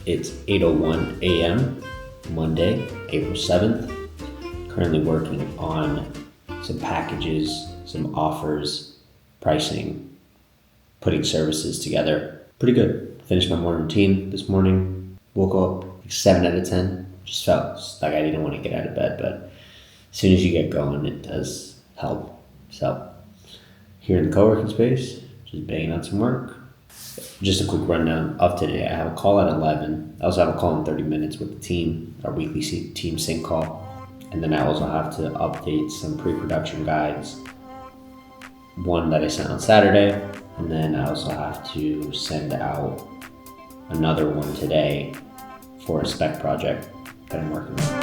It's 8:01 a.m. Monday, April 7th. Currently working on some packages, some offers, pricing, putting services together. Pretty good. Finished my morning routine this morning. Woke up like 7 out of 10. Just felt like I didn't want to get out of bed, but as soon as you get going, it does help. So here in the co-working space, just banging out some work. Just a quick rundown of today. I have a call at 11. I also have a call in 30 minutes with the team, our weekly team sync call. And then I also have to update some pre-production guides. One that I sent on Saturday. And then I also have to send out another one today for a spec project that I'm working on.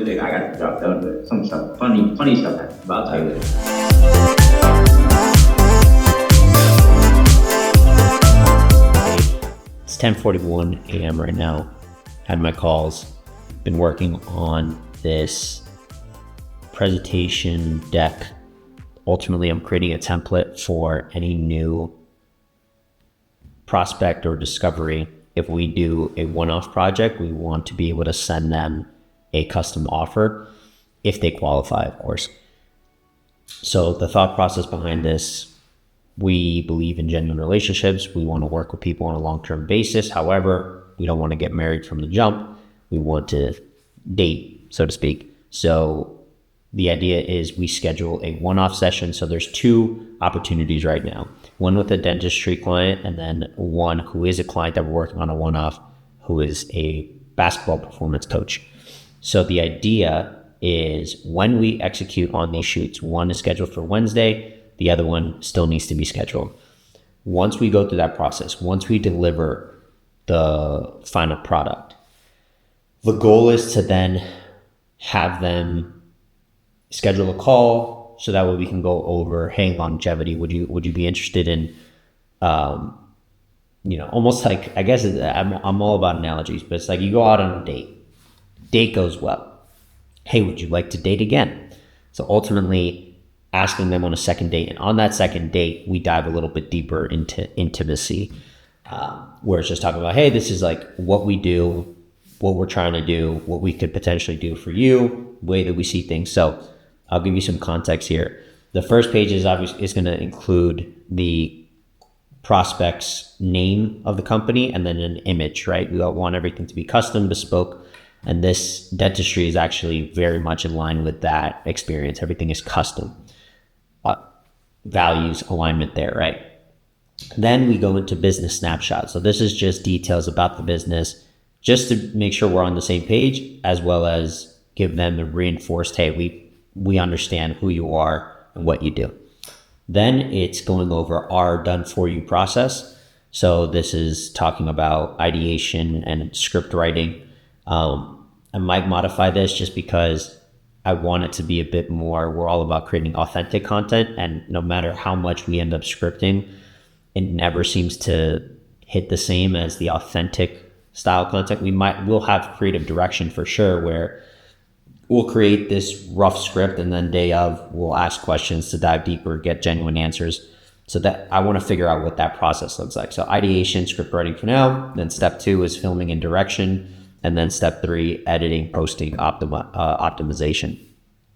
I got the job done, but some stuff, funny stuff happened. But I'll tell you later. It's 10:41 a.m. right now. Had my calls. Been working on this presentation deck. Ultimately, I'm creating a template for any new prospect or discovery. If we do a one-off project, we want to be able to send them a custom offer if they qualify, of course. So the thought process behind this, we believe in genuine relationships. We want to work with people on a long-term basis. However, we don't want to get married from the jump. We want to date, so to speak. So the idea is we schedule a one-off session. So there's two opportunities right now. One with a dentistry client, and then one who is a client that we're working on a one-off, who is a basketball performance coach. So the idea is when we execute on these shoots, one is scheduled for Wednesday, the other one still needs to be scheduled. Once we go through that process, once we deliver the final product, the goal is to then have them schedule a call so that way we can go over, hey, longevity, would you be interested in, almost like, I guess I'm all about analogies, but it's like you go out on a date. Date goes well. Hey, would you like to date again? So ultimately asking them on a second date. And on that second date, we dive a little bit deeper into intimacy, where it's just talking about, hey, this is like what we do, what we're trying to do, what we could potentially do for you, way that we see things. So I'll give you some context here. The first page is obviously is going to include the prospect's name of the company and then an image, right? We want everything to be custom, bespoke. And this dentistry is actually very much in line with that experience. Everything is custom. Values alignment there, right? Then we go into business snapshot. So this is just details about the business, just to make sure we're on the same page, as well as give them the reinforced, hey, we understand who you are and what you do. Then it's going over our done for you process. So this is talking about ideation and script writing. I might modify this just because I want it to be a bit more, we're all about creating authentic content, and no matter how much we end up scripting, it never seems to hit the same as the authentic style content. We'll have creative direction for sure, where we'll create this rough script and then day of we'll ask questions to dive deeper, get genuine answers. So that I want to figure out what that process looks like. So ideation, script writing for now. Then step 2 is filming and direction. And then step 3, editing, posting, optimization.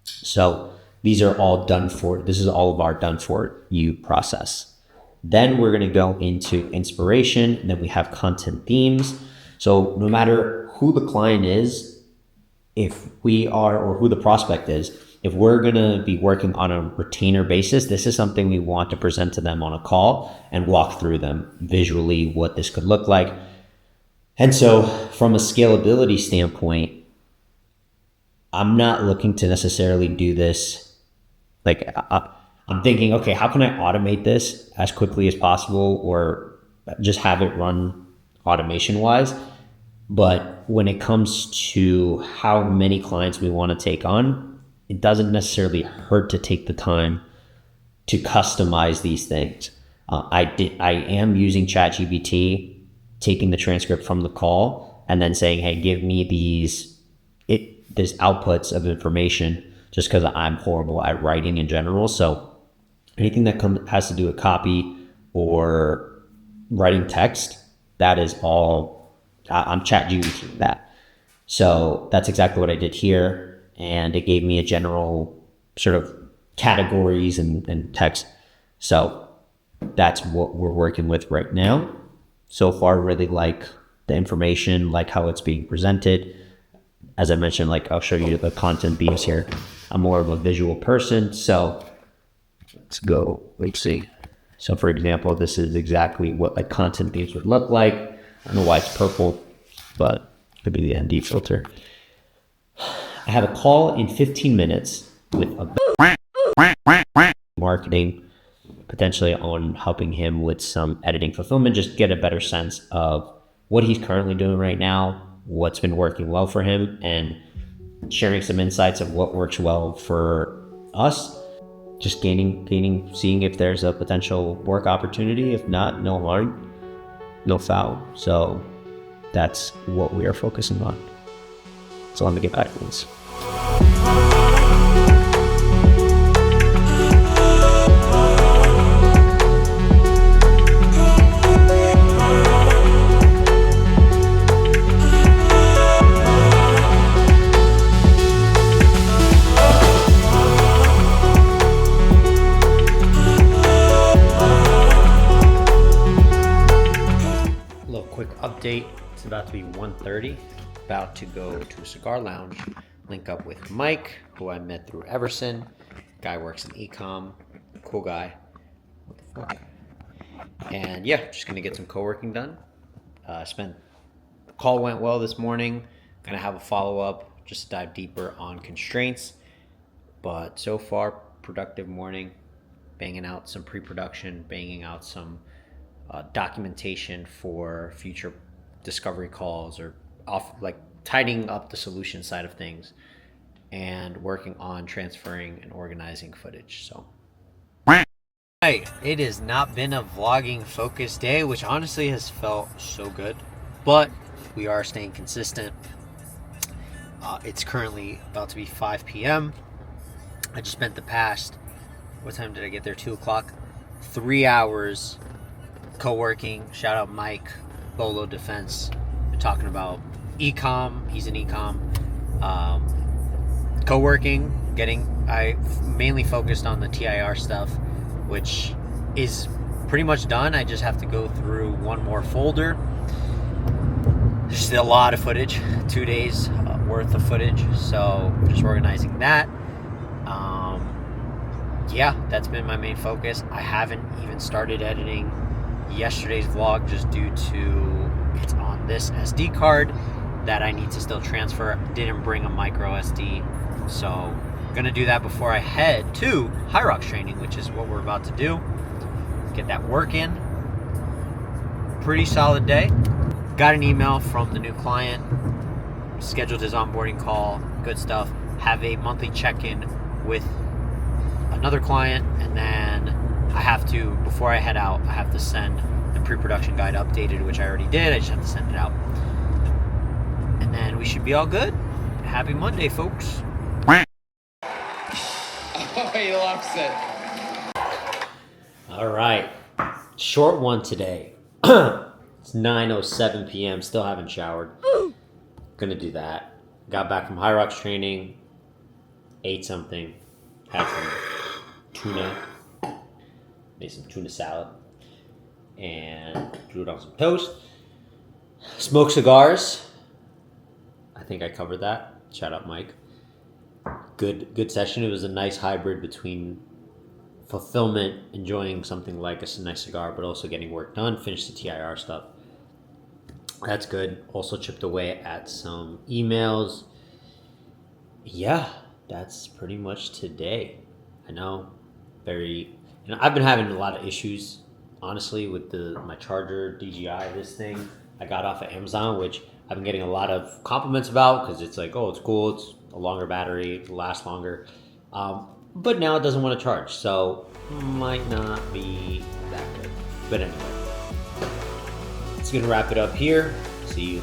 So these are all this is all of our done for you process. Then we're going to go into inspiration, and then we have content themes. So no matter who the client is, if we are, or who the prospect is, if we're going to be working on a retainer basis, this is something we want to present to them on a call and walk through them visually what this could look like. And so from a scalability standpoint, I'm not looking to necessarily do this. Like I'm thinking, okay, how can I automate this as quickly as possible, or just have it run automation wise? But when it comes to how many clients we want to take on, it doesn't necessarily hurt to take the time to customize these things. I am using ChatGPT, taking the transcript from the call and then saying, hey, give me these outputs of information, just because I'm horrible at writing in general. So anything that has to do with copy or writing text, that is all, I'm ChatGPT that. So that's exactly what I did here. And it gave me a general sort of categories and text. So that's what we're working with right now. So far, really like the information, like how it's being presented. As I mentioned, like I'll show you the content themes here. I'm more of a visual person. So let's go, let's see. So for example, this is exactly what like content themes would look like. I don't know why it's purple, but it could be the ND filter. I have a call in 15 minutes with a marketing, potentially on helping him with some editing fulfillment, just get a better sense of what he's currently doing right now, what's been working well for him, and sharing some insights of what works well for us. Just gaining, seeing if there's a potential work opportunity. If not, no harm, no foul. So that's what we are focusing on. So let me get back to this. Little quick update. It's about to be 1:30. About to go to a cigar lounge, link up with Mike, who I met through Everson. Guy works in e-com, cool guy. What the fuck? And yeah, just gonna get some co-working done. Call went well this morning. Gonna have a follow-up, just dive deeper on constraints. But so far, productive morning. Banging out some pre-production, banging out some documentation for future discovery calls, or tidying up the solution side of things, and working on transferring and organizing footage. So right, it has not been a vlogging focused day, which honestly has felt so good, but we are staying consistent. It's currently about to be 5 p.m. I just spent the past, what time did I get there? 2 o'clock. 3 hours co-working. Shout out Mike, Bolo Defense. We're talking about e-com. He's in e-com. Co-working. I mainly focused on the TIR stuff, which is pretty much done. I just have to go through one more folder. There's still a lot of footage, 2 days worth of footage. So just organizing that. Yeah, that's been my main focus. I haven't even started editing yesterday's vlog just due to it's on this SD card that I need to still transfer. Didn't bring a micro SD, so I'm gonna do that before I head to High Rocks training, which is what we're about to do. Get that work in. Pretty solid day. Got an email from the new client, scheduled his onboarding call, good stuff. Have a monthly check-in with another client, and then I have to, before I head out, I have to send the pre-production guide updated, which I already did. I just have to send it out. And then we should be all good. Happy Monday, folks. Oh, he loves it. All right. Short one today. It's 9:07 p.m. Still haven't showered. Gonna do that. Got back from High Rocks training. Ate something. Had some tuna. Made some tuna salad. and threw it on some toast. Smoked cigars. I think I covered that. Shout out Mike. Good session. It was a nice hybrid between fulfillment, enjoying something like a nice cigar, but also getting work done. Finished the TIR stuff. That's good. Also chipped away at some emails. Yeah, that's pretty much today. I know, I've been having a lot of issues, honestly, with my charger DJI. This thing I got off of Amazon, which I've been getting a lot of compliments about because it's like, oh, it's cool. It's a longer battery, it'll last longer. But now it doesn't want to charge, so might not be that good. But anyway, it's gonna wrap it up here. See you